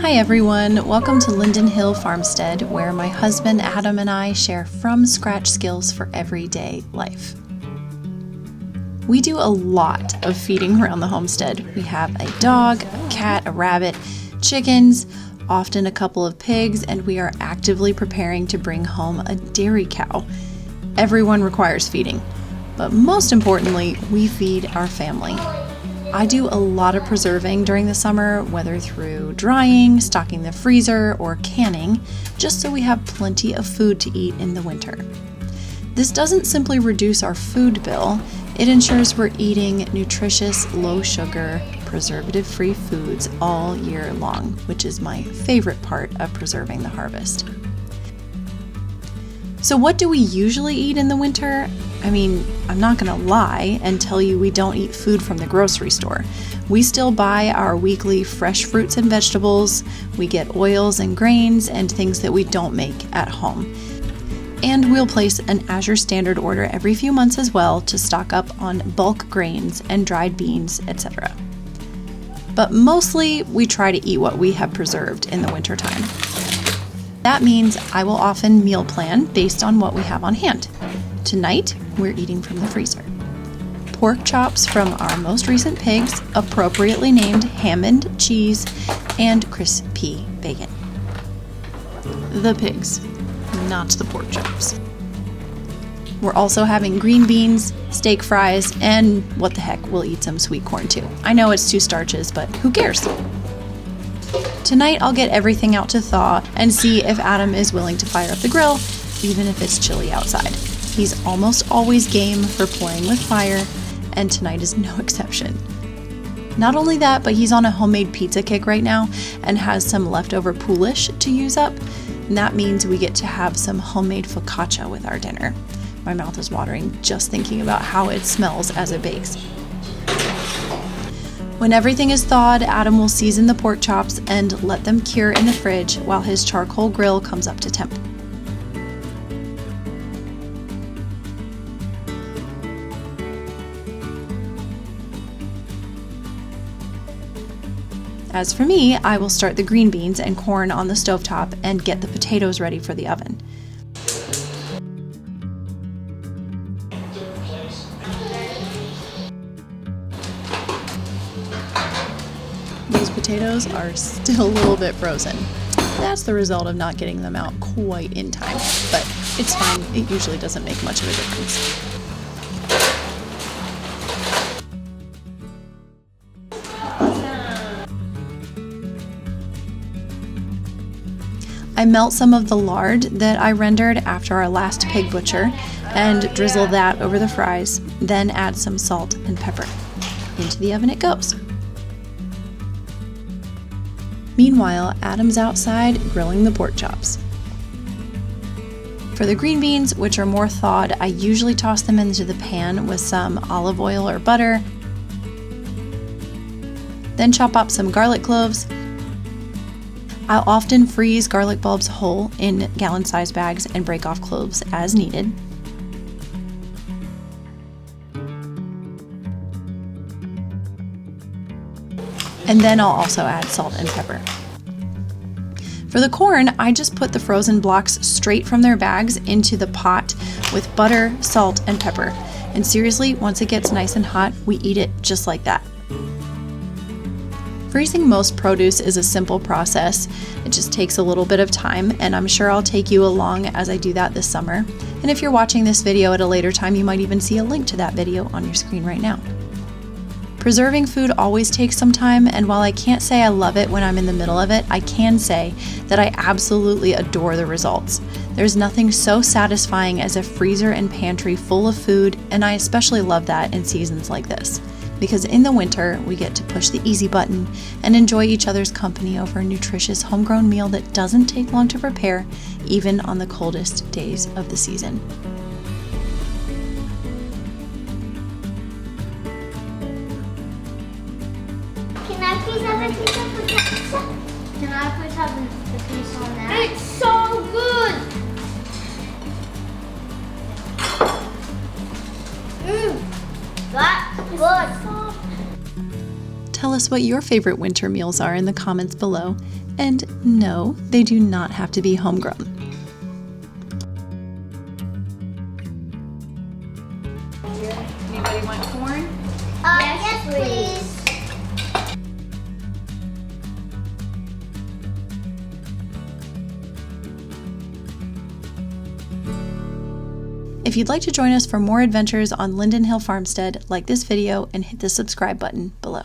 Hi everyone, welcome to Linden Hill Farmstead, where my husband Adam and I share from scratch skills for everyday life. We do a lot of feeding around the homestead. We have a dog, a cat, a rabbit, chickens, often a couple of pigs, and we are actively preparing to bring home a dairy cow. Everyone requires feeding, but most importantly, we feed our family. I do a lot of preserving during the summer, whether through drying, stocking the freezer, or canning, just so we have plenty of food to eat in the winter. This doesn't simply reduce our food bill, it ensures we're eating nutritious, low-sugar, preservative-free foods all year long, which is my favorite part of preserving the harvest. So what do we usually eat in the winter? I mean, I'm not gonna lie and tell you we don't eat food from the grocery store. We still buy our weekly fresh fruits and vegetables, we get oils and grains and things that we don't make at home. And we'll place an Azure Standard order every few months as well to stock up on bulk grains and dried beans, etc. But mostly we try to eat what we have preserved in the wintertime. That means I will often meal plan based on what we have on hand. Tonight, we're eating from the freezer. Pork chops from our most recent pigs, appropriately named Hammond cheese, and crispy bacon. The pigs, not the pork chops. We're also having green beans, steak fries, and what the heck, we'll eat some sweet corn too. I know it's two starches, but who cares? Tonight, I'll get everything out to thaw and see if Adam is willing to fire up the grill, even if it's chilly outside. He's almost always game for playing with fire, and tonight is no exception. Not only that, but he's on a homemade pizza kick right now and has some leftover poolish to use up, and that means we get to have some homemade focaccia with our dinner. My mouth is watering just thinking about how it smells as it bakes. When everything is thawed, Adam will season the pork chops and let them cure in the fridge while his charcoal grill comes up to temp. As for me, I will start the green beans and corn on the stovetop and get the potatoes ready for the oven. Those potatoes are still a little bit frozen. That's the result of not getting them out quite in time, but it's fine. It usually doesn't make much of a difference. I melt some of the lard that I rendered after our last pig butcher and drizzle that over the fries, then add some salt and pepper. Into the oven it goes. Meanwhile, Adam's outside grilling the pork chops. For the green beans, which are more thawed, I usually toss them into the pan with some olive oil or butter, then chop up some garlic cloves. I'll often freeze garlic bulbs whole in gallon-sized bags and break off cloves as needed. And then I'll also add salt and pepper. For the corn, I just put the frozen blocks straight from their bags into the pot with butter, salt, and pepper. And seriously, once it gets nice and hot, we eat it just like that. Freezing most produce is a simple process. It just takes a little bit of time, and I'm sure I'll take you along as I do that this summer. And if you're watching this video at a later time, you might even see a link to that video on your screen right now. Preserving food always takes some time, and while I can't say I love it when I'm in the middle of it, I can say that I absolutely adore the results. There's nothing so satisfying as a freezer and pantry full of food, and I especially love that in seasons like this. Because in the winter, we get to push the easy button and enjoy each other's company over a nutritious homegrown meal that doesn't take long to prepare, even on the coldest days of the season. Can I please have a piece of focaccia? Can I please have the piece on that? It's so good! That's good! Tell us what your favorite winter meals are in the comments below. And no, they do not have to be homegrown. Anybody want corn? Yes, please. If you'd like to join us for more adventures on Linden Hill Farmstead, like this video and hit the subscribe button below.